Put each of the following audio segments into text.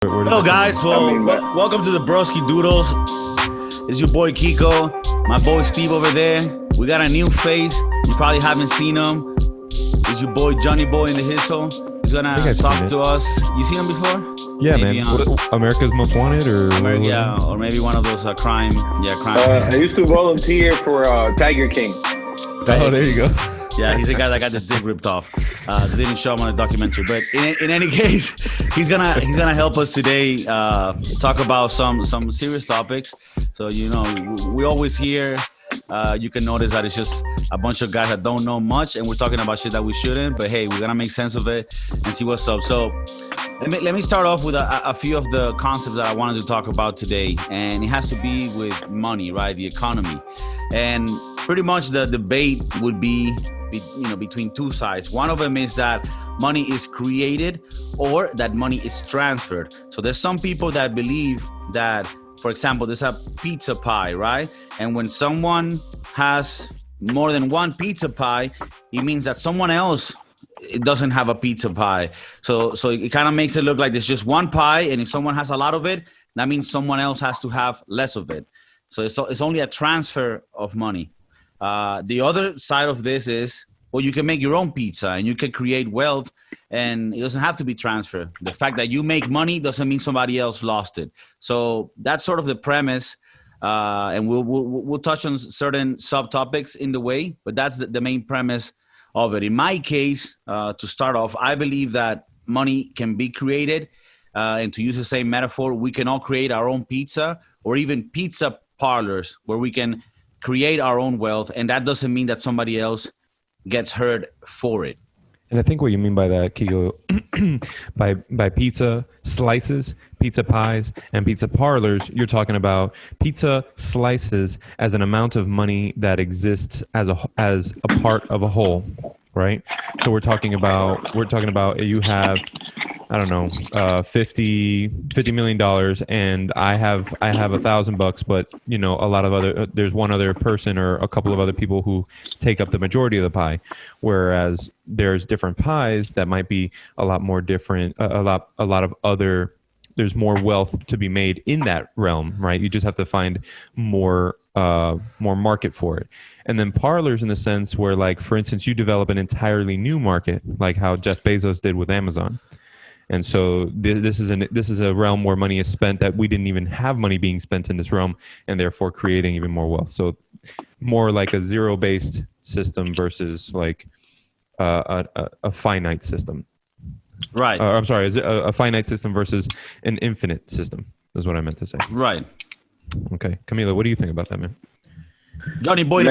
Hello, guys. Welcome to the Broskiedoodles. It's your boy Kiko, my boy Steve over there. We got a new face. You probably haven't seen him. It's your boy Jhonny Boi in the Hizzle. He's gonna talk to us. You seen him before? Yeah, maybe, man. America's Most Wanted, or or maybe one of those crime. I used to volunteer for Tiger King. Oh, there you go. Yeah, he's the guy that got the dick ripped off. They didn't show him on the documentary, but in any case, he's gonna help us today talk about some serious topics. So we always hear. You can notice that it's just a bunch of guys that don't know much, and we're talking about shit that we shouldn't. But hey, we're gonna make sense of it and see what's up. So let me start off with a few of the concepts that I wanted to talk about today, and it has to be with money, right? The economy, and pretty much the debate would be between two sides. One of them is that money is created or that money is transferred. So there's some people that believe that, for example, there's a pizza pie, right? And when someone has more than one pizza pie, it means that someone else doesn't have a pizza pie. So it kind of makes it look like there's just one pie, and if someone has a lot of it, that means someone else has to have less of it. So it's only a transfer of money. The other side of this is, well, you can make your own pizza and you can create wealth, and it doesn't have to be transferred. The fact that you make money doesn't mean somebody else lost it. So that's sort of the premise, and we'll touch on certain subtopics in the way, but that's the main premise of it. In my case, to start off, I believe that money can be created, and to use the same metaphor, we can all create our own pizza, or even pizza parlors where we can create our own wealth, and that doesn't mean that somebody else gets hurt for it. And I think what you mean by that, Kiko, by pizza slices, pizza pies, and pizza parlors, you're talking about pizza slices as an amount of money that exists as a part of a whole, right? So we're talking about you have, I don't know, $50 million, and I have $1,000, but a lot of there's one other person or a couple of other people who take up the majority of the pie, whereas there's different pies that might be a lot more different, a lot of other. There's more wealth to be made in that realm, right? You just have to find more market for it. And then parlors, in the sense where, like, for instance, you develop an entirely new market, like how Jeff Bezos did with Amazon. And so this is a realm where money is spent that we didn't even have money being spent in this realm, and therefore creating even more wealth. So more like a zero-based system versus like a finite system. Right. I'm sorry, is it a finite system versus an infinite system? Is what I meant to say. Right. Okay, Camila, what do you think about that, man? Jhonny Boi,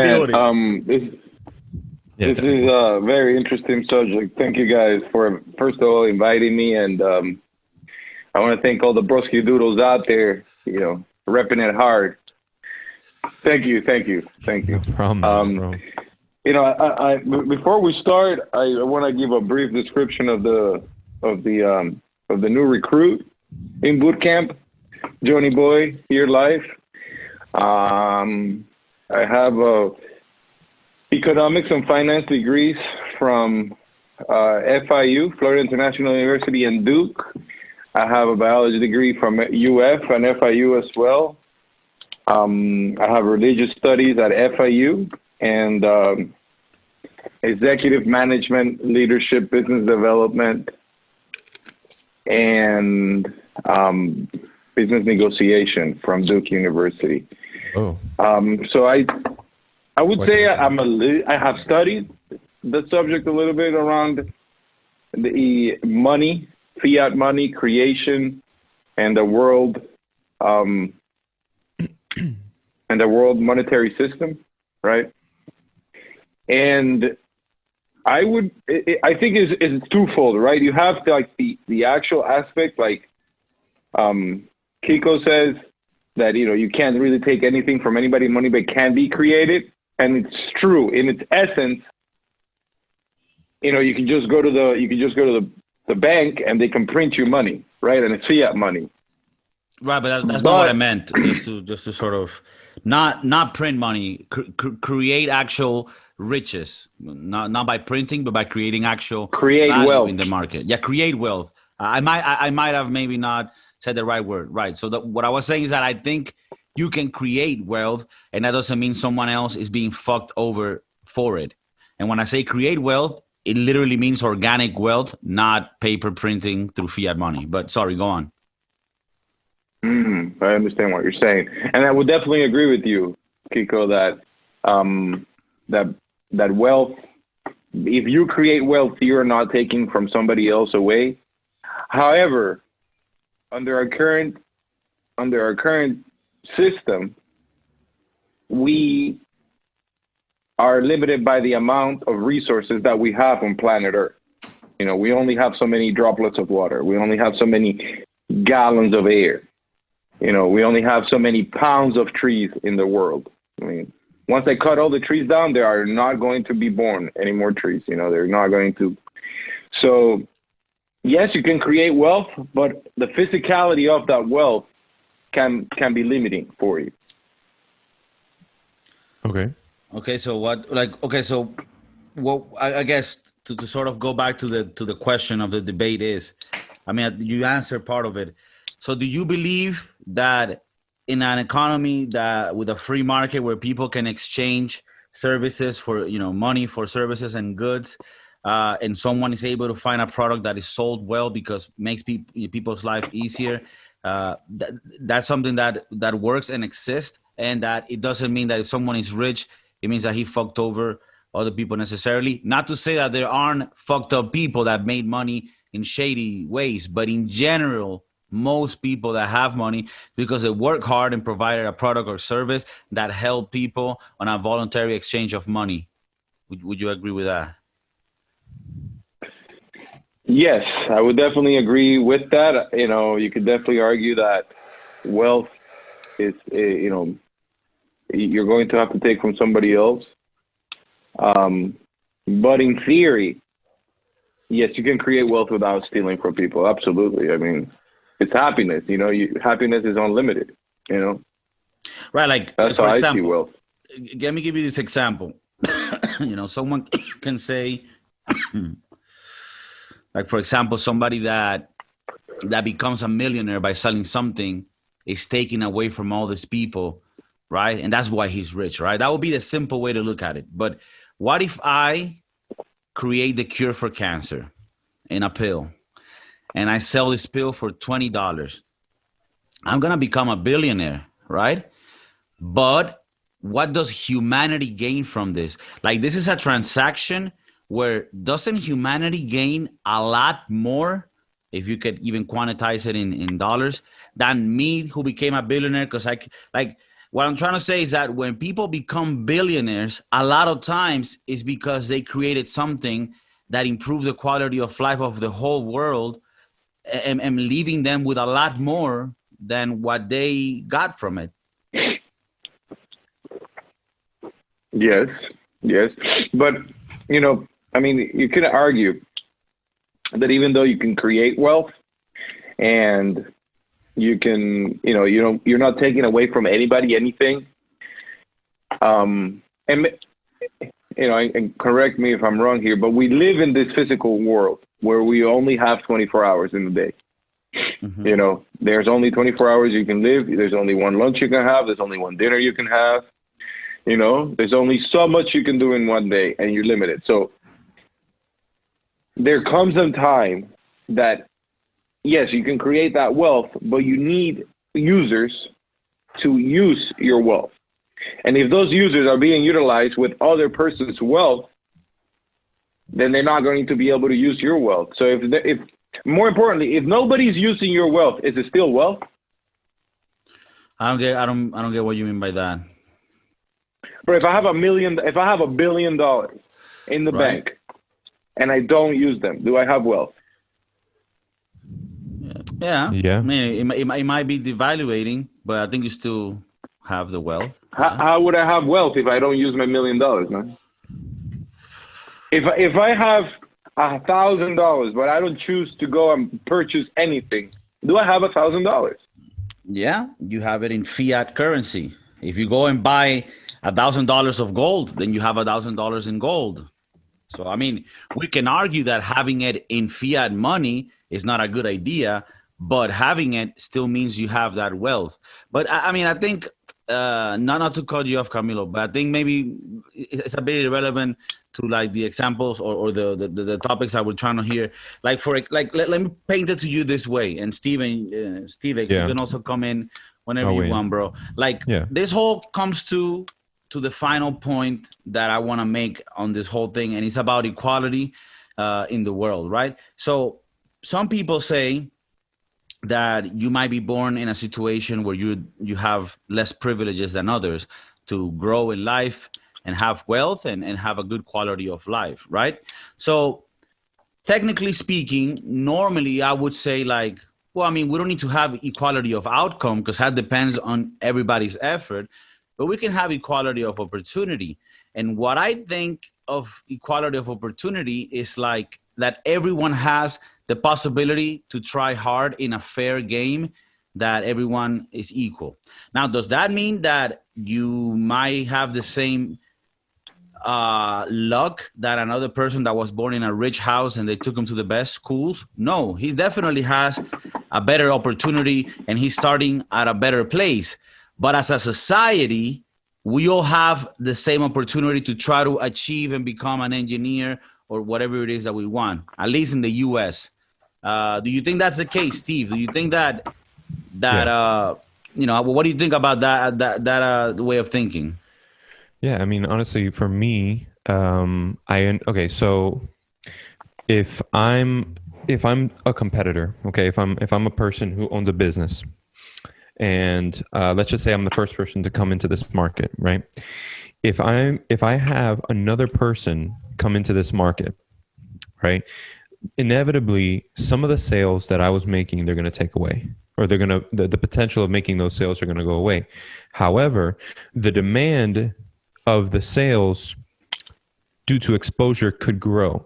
This is a very interesting subject. Thank you guys for, first of all, inviting me, and I want to thank all the Broskiedoodles out there, repping it hard. Thank you. No problem. I before we start, I want to give a brief description of the new recruit in boot camp, Jhonny Boi, here live. I have economics and finance degrees from FIU, Florida International University, and Duke. I have a biology degree from UF and FIU as well. I have religious studies at FIU and executive management, leadership, business development, and business negotiation from Duke University. Oh. So I would say I have studied the subject a little bit around the money, fiat money creation, and the world monetary system, right? And I think it's twofold, right? You have the actual aspect, like Kiko says, that you can't really take anything from anybody, money but can be created. And it's true in its essence. You can just go to the bank and they can print you money, right? And it's fiat money. Right, but that's not what I meant. Just to sort of not print money, create actual riches, not by printing, but by creating actual wealth in the market. Yeah, create wealth. I might have maybe not said the right word, right? So what I was saying is that I think you can create wealth, and that doesn't mean someone else is being fucked over for it. And when I say create wealth, it literally means organic wealth, not paper printing through fiat money. But sorry, go on. I understand what you're saying, and I would definitely agree with you, Kiko, that that wealth, if you create wealth, you're not taking from somebody else away. However, under our current system, we are limited by the amount of resources that we have on planet Earth. You know, we only have so many droplets of water. We only have so many gallons of air. You know, we only have so many pounds of trees in the world. I mean, once they cut all the trees down, there are not going to be born any more trees. You know, they're not going to. So, yes, you can create wealth, but the physicality of that wealth can be limiting for you. Okay. Okay, so what I guess to sort of go back to the question of the debate is, I mean, you answered part of it. So do you believe that in an economy that with a free market where people can exchange services for, you know, money for services and goods, and someone is able to find a product that is sold well because makes people's life easier, that's something that works and exists, and that it doesn't mean that if someone is rich, it means that he fucked over other people necessarily. Not to say that there aren't fucked up people that made money in shady ways, but in general, most people that have money because they work hard and provided a product or service that help people on a voluntary exchange of money. Would you agree with that? Yes, I would definitely agree with that. You know, you could definitely argue that wealth is, you know, you're going to have to take from somebody else. But in theory, yes, you can create wealth without stealing from people. Absolutely. I mean, it's happiness. You know, happiness is unlimited. You know, right? Like that's for how example, I see wealth. Let me give you this example. You know, someone can say, like for example, somebody that becomes a millionaire by selling something is taking away from all these people, right? And that's why he's rich, right? That would be the simple way to look at it. But what if I create the cure for cancer in a pill, and I sell this pill for $20? I'm going to become a billionaire, right? But what does humanity gain from this? Like, this is a transaction where doesn't humanity gain a lot more, if you could even quantize it in dollars, than me who became a billionaire? Because what I'm trying to say is that when people become billionaires, a lot of times is because they created something that improved the quality of life of the whole world, and leaving them with a lot more than what they got from it. Yes. But, you know, I mean, you could argue that even though you can create wealth and you can, you know, you're not taking away from anybody anything. And, you know, and correct me if I'm wrong here, but we live in this physical world where we only have 24 hours in the day. Mm-hmm. You know, there's only 24 hours you can live. There's only one lunch you can have. There's only one dinner you can have. You know, there's only so much you can do in one day, and you're limited. So there comes a time that, yes, you can create that wealth, but you need users to use your wealth. And if those users are being utilized with other person's wealth, then they're not going to be able to use your wealth. So if more importantly, if nobody's using your wealth, is it still wealth? I don't get what you mean by that. But if I have $1 billion in the bank and I don't use them, do I have wealth? Yeah. I mean, it might be devaluating, but I think you still have the wealth. How would I have wealth if I don't use my $1 million, man? If I have $1,000, but I don't choose to go and purchase anything, do I have $1,000? Yeah, you have it in fiat currency. If you go and buy $1,000 of gold, then you have $1,000 in gold. So, I mean, we can argue that having it in fiat money is not a good idea, but having it still means you have that wealth. But I mean, I think not to cut you off, Camilo, but I think maybe it's a bit irrelevant to like the examples or the topics that we're trying to hear. Like let me paint it to you this way, and Steve, you can also come in whenever you want, bro. Like this whole comes to the final point that I want to make on this whole thing, and it's about equality in the world, right? So some people say that you might be born in a situation where you have less privileges than others to grow in life and have wealth and have a good quality of life, right? So technically speaking, normally I would say like, well, I mean, we don't need to have equality of outcome because that depends on everybody's effort, but we can have equality of opportunity. And what I think of equality of opportunity is like that everyone has the possibility to try hard in a fair game, that everyone is equal. Now, does that mean that you might have the same luck that another person that was born in a rich house and they took him to the best schools? No, he definitely has a better opportunity and he's starting at a better place. But as a society, we all have the same opportunity to try to achieve and become an engineer or whatever it is that we want, at least in the US. Do you think that's the case, Steve? Do you think that you know, what do you think about that way of thinking? Yeah, I mean, honestly, for me, so if I'm a competitor, okay, if I'm a person who owns a business, and let's just say I'm the first person to come into this market, right? If I have another person come into this market, right? Inevitably, some of the sales that I was making, they're going to take away, or the potential of making those sales are going to go away. However, the demand of the sales due to exposure could grow.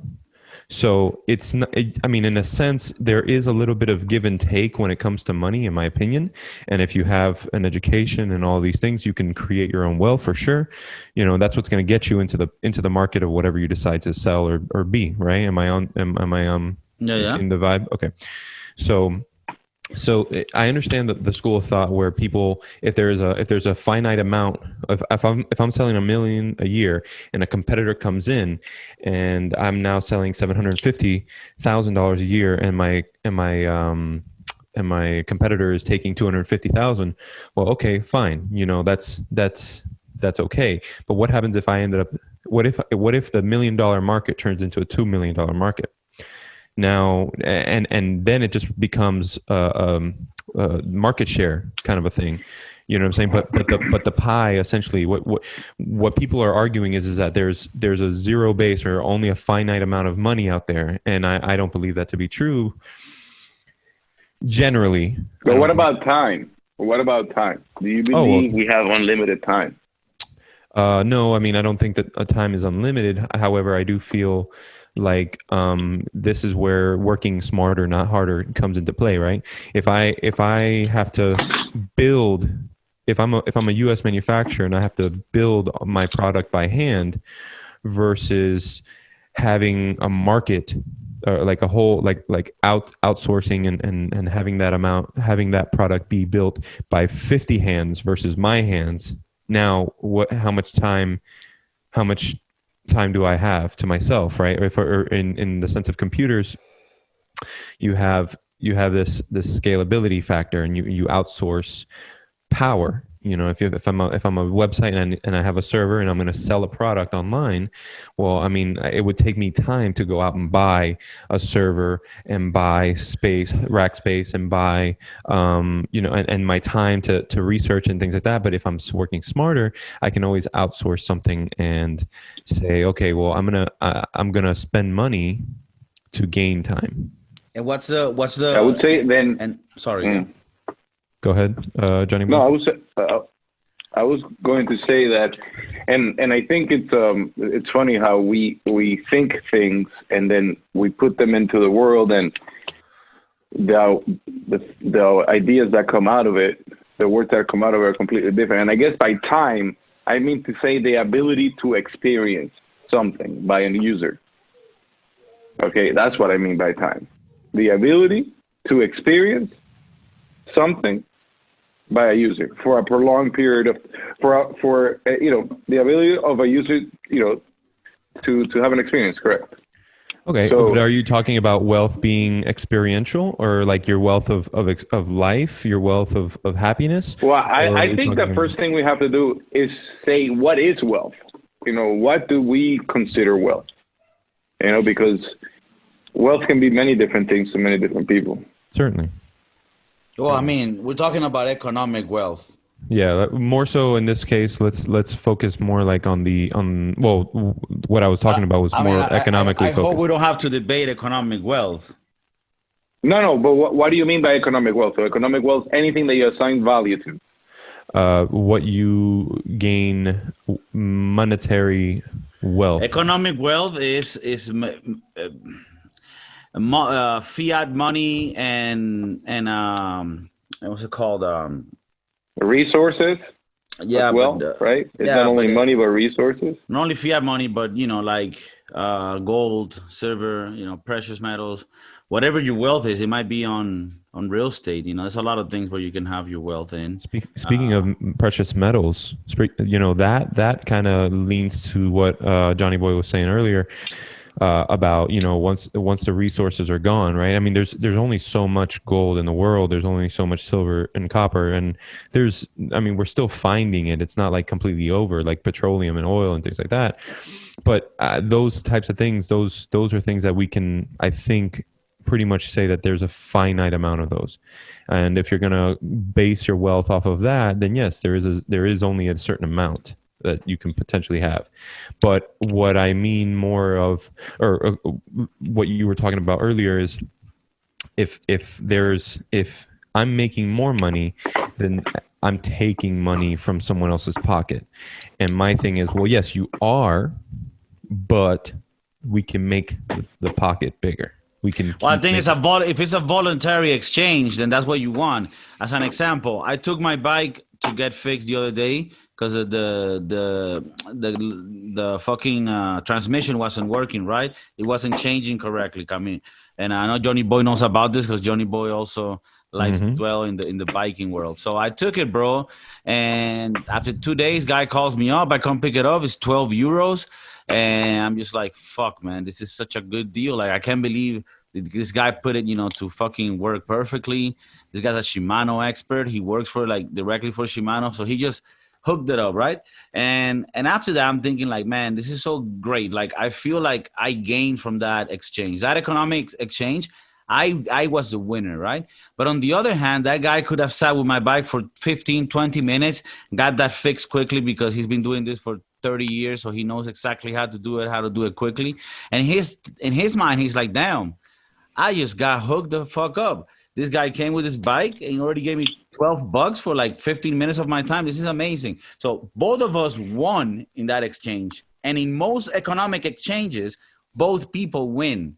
So it's not, I mean, in a sense, there is a little bit of give and take when it comes to money, in my opinion. And if you have an education and all these things, you can create your own wealth for sure. You know, that's what's going to get you into the market of whatever you decide to sell or be, right? Am I in the vibe? Okay. So I understand the school of thought where people, if there's a finite amount of, if I'm selling $1 million a year and a competitor comes in and I'm now selling $750,000 a year and my competitor is taking $250,000, well, okay, fine. You know, that's okay. But what happens if what if the $1 million market turns into a $2 million market? Now, and then it just becomes a market share kind of a thing, you know what I'm saying? But the pie, essentially, what people are arguing is that there's a zero base or only a finite amount of money out there, and I don't believe that to be true. Generally, but what about time? What about time? Do you believe we have unlimited time? No, I mean, I don't think that a time is unlimited. However, I do feel like this is where working smarter, not harder, comes into play, right? If I have to build, if I'm a U.S. manufacturer and I have to build my product by hand, versus having a market, like a whole like outsourcing and having that product be built by 50 hands versus my hands. Now, how much time do I have to myself, right? Or in the sense of computers, you have this scalability factor, and you outsource power. You know, if I'm a website and I have a server and I'm going to sell a product online, well, I mean, it would take me time to go out and buy a server and buy rack space, and buy, and my time to research and things like that. But if I'm working smarter, I can always outsource something and say, okay, well, I'm gonna spend money to gain time. And what's the? I would say then. And sorry. Go ahead, Jhonny Boi. No, I was going to say that, and I think it's funny how we think things and then we put them into the world, and the ideas that come out of it, the words that come out of it are completely different. And I guess by time, I mean to say the ability to experience something by a user. Okay, that's what I mean by time. The ability to experience something by a user for a prolonged period of, the ability of a user, to have an experience, correct? Okay, So- but are you talking about wealth being experiential, or like your wealth of life, your wealth of happiness? Well, Or I are we think the talking- first thing we have to do is say, what is wealth? What do we consider wealth? Because wealth can be many different things to many different people. Certainly. Well, I mean, we're talking about economic wealth. Yeah, more so in this case. Let's focus more like on what I was talking about was more economically I hope focused. we don't have to debate economic wealth. No, but what do you mean by economic wealth? So economic wealth, anything that you assign value to. What you gain monetary wealth. Economic wealth is fiat money and what's it called? Resources, Yeah, as well, but, right? It's yeah, not only but, money, but resources. not only fiat money, but like gold, silver, precious metals, whatever your wealth is. It might be on real estate. There's a lot of things where you can have your wealth in. Speaking of precious metals, that kind of leans to what Jhonny Boi was saying earlier about once the resources are gone, right? I mean, there's only so much gold in the world. There's only so much silver and copper, and we're still finding it. It's not like completely over, like petroleum and oil and things like that. But those types of things, those are things that we can, I think, pretty much say that there's a finite amount of those. And if you're going to base your wealth off of that, then yes, there is only a certain amount that you can potentially have. But what I mean more of, or what you were talking about earlier, is if I'm making more money, then I'm taking money from someone else's pocket. And my thing is, well, yes, you are, but we can make the pocket bigger. We can. Well, I think if it's a voluntary exchange, then that's what you want. As an example, I took my bike to get fixed the other day because the fucking transmission wasn't working right. It wasn't changing correctly. And I know Jhonny Boi knows about this because Jhonny Boi also likes to dwell in the biking world. So I took it, bro. And after 2 days, guy calls me up. I come pick it up. It's 12 euros. And I'm just like, fuck, man, this is such a good deal. Like, I can't believe this guy put it, to fucking work perfectly. This guy's a Shimano expert. He works directly for Shimano. So he just hooked it up, right? And after that, I'm thinking like, man, this is so great. Like, I feel like I gained from that exchange, that economic exchange. I was the winner, right? But on the other hand, that guy could have sat with my bike for 15, 20 minutes, got that fixed quickly because he's been doing this for 30 years. So he knows exactly how to do it quickly. And in his mind, he's like, damn, I just got hooked the fuck up. This guy came with his bike and already gave me $12 for like 15 minutes of my time. This is amazing. So both of us won in that exchange. And in most economic exchanges, both people win.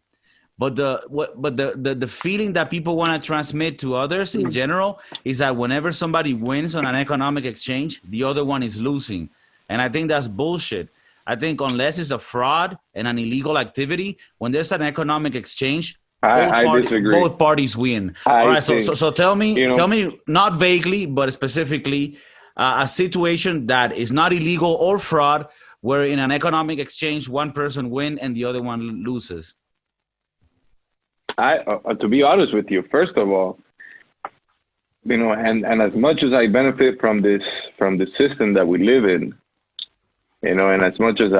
But the feeling that people want to transmit to others in general is that whenever somebody wins on an economic exchange, the other one is losing. And I think that's bullshit. I think unless it's a fraud and an illegal activity, when there's an economic exchange, I disagree. Both parties win. All right, so tell me, not vaguely, but specifically, a situation that is not illegal or fraud, where in an economic exchange, one person wins and the other one loses. To be honest with you, first of all, and as much as I benefit from the system that we live in, and as much as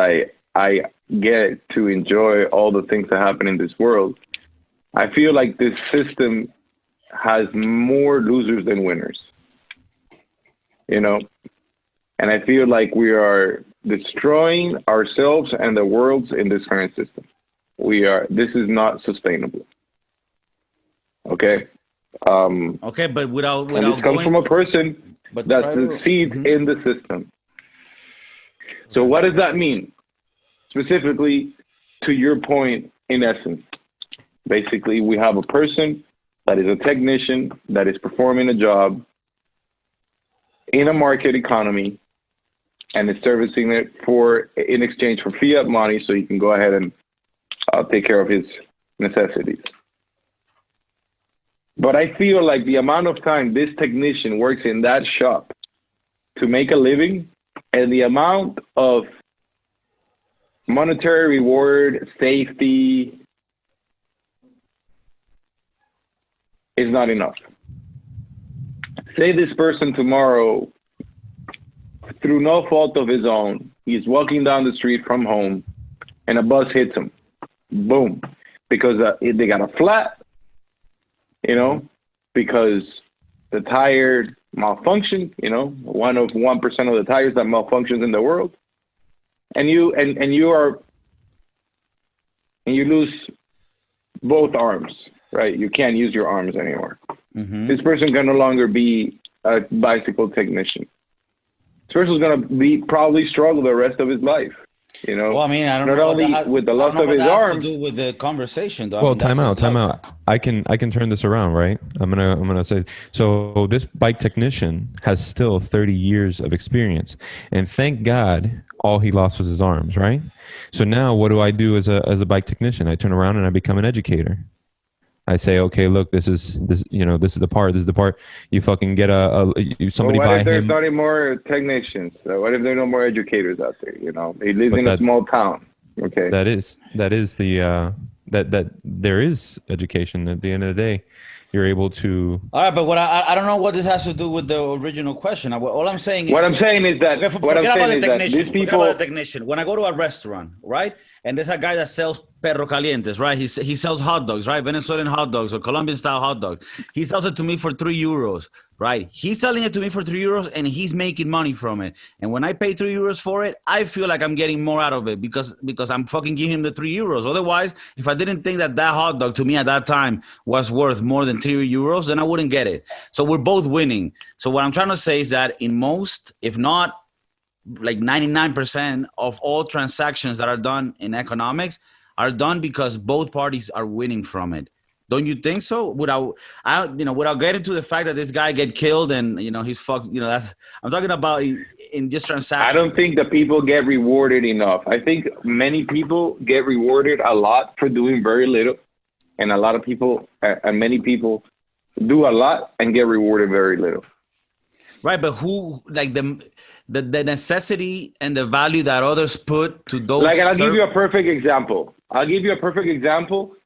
I get to enjoy all the things that happen in this world, I feel like this system has more losers than winners, and I feel like we are destroying ourselves and the worlds in this current system. This is not sustainable. Okay. Okay, but without and this comes from a person that succeeds in the system. So what does that mean? Specifically, to your point, in essence, basically, we have a person that is a technician that is performing a job in a market economy and is servicing it in exchange for fiat money, so he can go ahead and take care of his necessities. But I feel like the amount of time this technician works in that shop to make a living and the amount of monetary reward, safety is not enough. Say this person tomorrow, through no fault of his own, he's walking down the street from home and a bus hits him. Boom. Because they got a flat, because the tire malfunctioned, one of 1% of the tires that malfunctions in the world. And you lose both arms, right? You can't use your arms anymore. Mm-hmm. This person can no longer be a bicycle technician. This person's going to be probably struggle the rest of his life. Well, I mean, I don't not know only with the loss of his arm. To do with the conversation, though. Well, time out. I can turn this around, right? I'm gonna say. So this bike technician has still 30 years of experience, and thank God, all he lost was his arms, right? So now, what do I do as a bike technician? I turn around and I become an educator. I say, okay, look, this is the part. This is the part. You fucking get somebody what buy if there's him. not any more technicians? What if there are no more educators out there? He lives in a small town. Okay. That is the that there is education at the end of the day. You're able to. All right, but what I don't know what this has to do with the original question. All I'm saying is. What I'm saying is that. Forget about the technician. When I go to a restaurant, right, and there's a guy that sells perro calientes, right? He sells hot dogs, right? Venezuelan hot dogs or Colombian style hot dogs. He sells it to me for €3, right? He's selling it to me for €3 and he's making money from it. And when I pay €3 for it, I feel like I'm getting more out of it because I'm fucking giving him the €3. Otherwise, if I didn't think that hot dog to me at that time was worth more than €3, then I wouldn't get it. So we're both winning. So what I'm trying to say is that in most, if not like 99% of all transactions that are done in economics are done because both parties are winning from it. Don't you think so? Without getting to the fact that this guy get killed and he's fucked. That's I'm talking about in just transactions. I don't think that people get rewarded enough. I think many people get rewarded a lot for doing very little, and a lot of people and many people do a lot and get rewarded very little. Right, but who like the necessity and the value that others put to those. Like, and I'll give you a perfect example.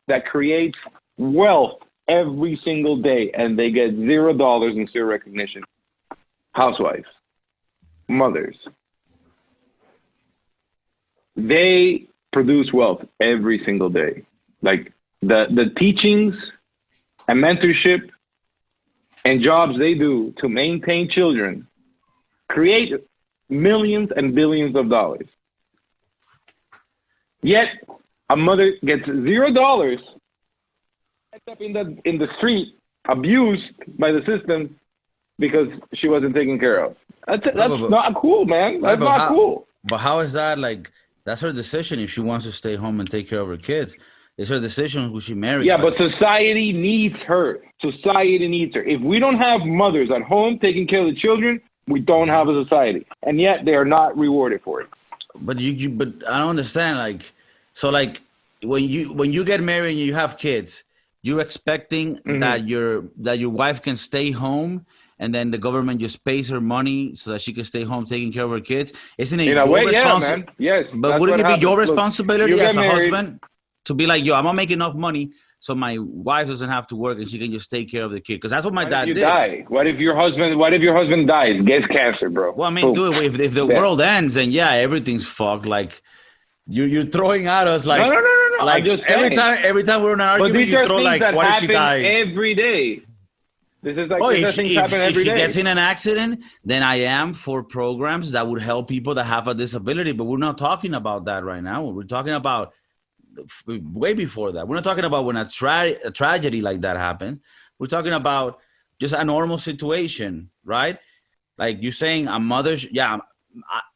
That creates wealth every single day, and they get $0 in zero recognition. Housewives, mothers, they produce wealth every single day. Like the teachings and mentorship and jobs they do to maintain children create millions and billions of dollars. Yet a mother gets $0, ends up in the street, abused by the system because she wasn't taken care of. That's not cool, man. That's not cool. But how is that like? That's her decision if she wants to stay home and take care of her kids. It's her decision who she marries. Yeah, but society needs her. Society needs her. If we don't have mothers at home taking care of the children, we don't have a society, and yet they are not rewarded for it. But but I don't understand. Like, so like when you get married and you have kids, you're expecting that your wife can stay home, and then the government just pays her money so that she can stay home taking care of her kids. Isn't it your responsibility? Yes, but wouldn't it be your responsibility as a husband to be like, yo, I'm gonna make enough money so my wife doesn't have to work and she can just take care of the kid? Because that's what my dad did. Die? What if your husband dies, gets cancer, bro? Well, I mean, dude, if the world ends, then yeah, everything's fucked. Like you're throwing at us like no. Like every time we're in an argument, you throw like, what if she dies? Every day. This is like if she gets in an accident, then I am for programs that would help people that have a disability. But we're not talking about that right now. We're talking about way before that. We're not talking about when a tragedy like that happens. We're talking about just a normal situation, right? Like you're saying,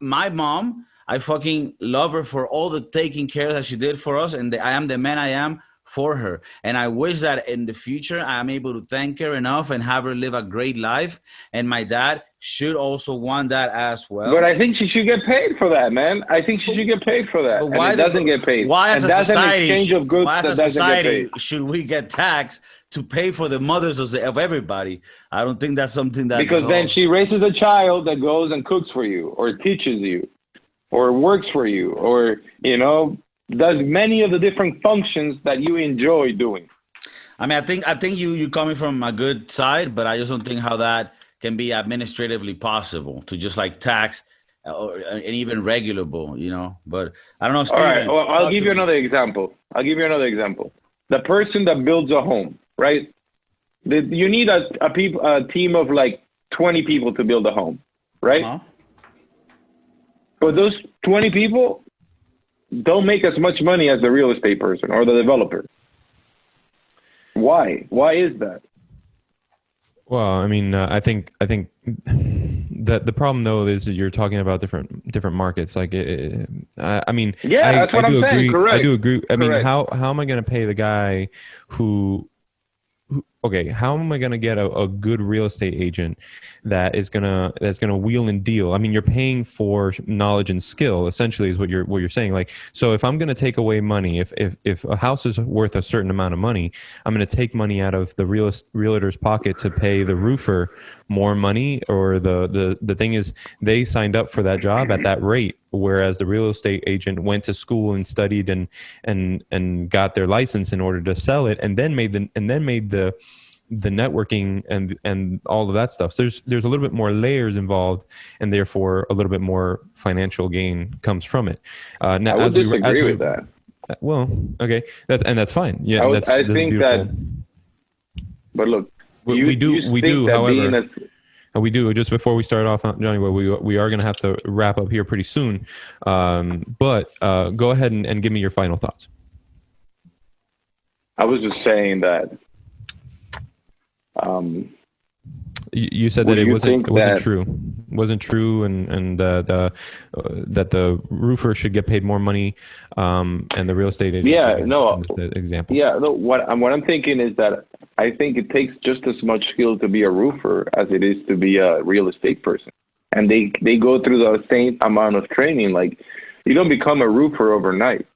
my mom, I fucking love her for all the taking care that she did for us, and I am the man I am for her. And I wish that in the future I'm able to thank her enough and have her live a great life. And my dad should also want that as well. But I think she should get paid for that, man. I think she should get paid for that. But why and it doesn't get paid. Why as and a that's society? an exchange of goods Why as that a doesn't society get paid. should we get taxed to pay for the mothers of everybody? I don't think that's something that Because then she raises a child that goes and cooks for you, or teaches you, or works for you, or does many of the different functions that you enjoy doing. I mean, I think you coming from a good side, but I just don't think how that can be administratively possible to just like tax and even regulable, But I don't know. Steven, all right, well, I'll give you another example. The person that builds a home, right? You need a team of like 20 people to build a home, right? Uh-huh. But those 20 people don't make as much money as the real estate person or the developer. Why? Why is that? Well, I mean, I think that the problem though is that you're talking about different markets. Like, I mean, yeah, that's what I'm saying. Correct. I do agree. I mean, Correct. how am I going to pay the guy who okay, how am I going to get a good real estate agent that's gonna wheel and deal? I mean, you're paying for knowledge and skill, essentially, is what you're saying. Like, so if I'm going to take away money, if a house is worth a certain amount of money, I'm going to take money out of the realtor's pocket to pay the roofer more money, or the thing is, they signed up for that job at that rate, whereas the real estate agent went to school and studied and got their license in order to sell it, and then made the networking and all of that stuff. So there's a little bit more layers involved, and therefore a little bit more financial gain comes from it. Now, I would disagree with that. Well, okay, that's fine. Yeah, I think beautiful. that. But look, we do. However, we do. Just before we start off, Jhonny Boi, we are going to have to wrap up here pretty soon. But go ahead and give me your final thoughts. I was just saying that. You said that it wasn't true, and that the roofer should get paid more money, and the real estate agent. Yeah, no. Example. Yeah, no. What I'm thinking is that I think it takes just as much skill to be a roofer as it is to be a real estate person, and they go through the same amount of training. Like, you don't become a roofer overnight.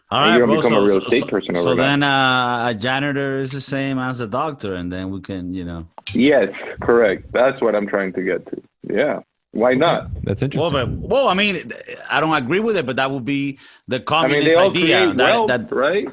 All right, you don't bro, become a real estate person overnight. So then a janitor is the same as a doctor, and then we can, Yes, correct. That's what I'm trying to get to. Yeah. Why not? That's interesting. Well, I mean, I don't agree with it, but that would be the communist they all idea. create wealth, right?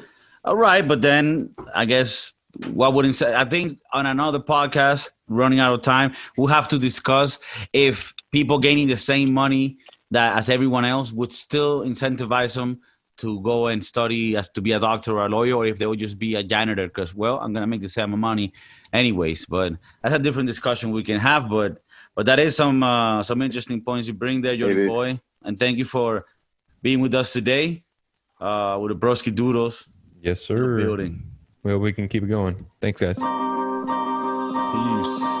All right, but then I guess what wouldn't say? I think on another podcast, running out of time, we'll have to discuss if people gaining the same money that as everyone else would still incentivize them to go and study as to be a doctor or a lawyer, or if they would just be a janitor because, well, I'm going to make the same money anyways. But that's a different discussion we can have. But that is some interesting points you bring there, Jhonny Boi. And thank you for being with us today with the Broskiedoodles. Yes, sir. Building. Well, we can keep it going. Thanks, guys. Peace.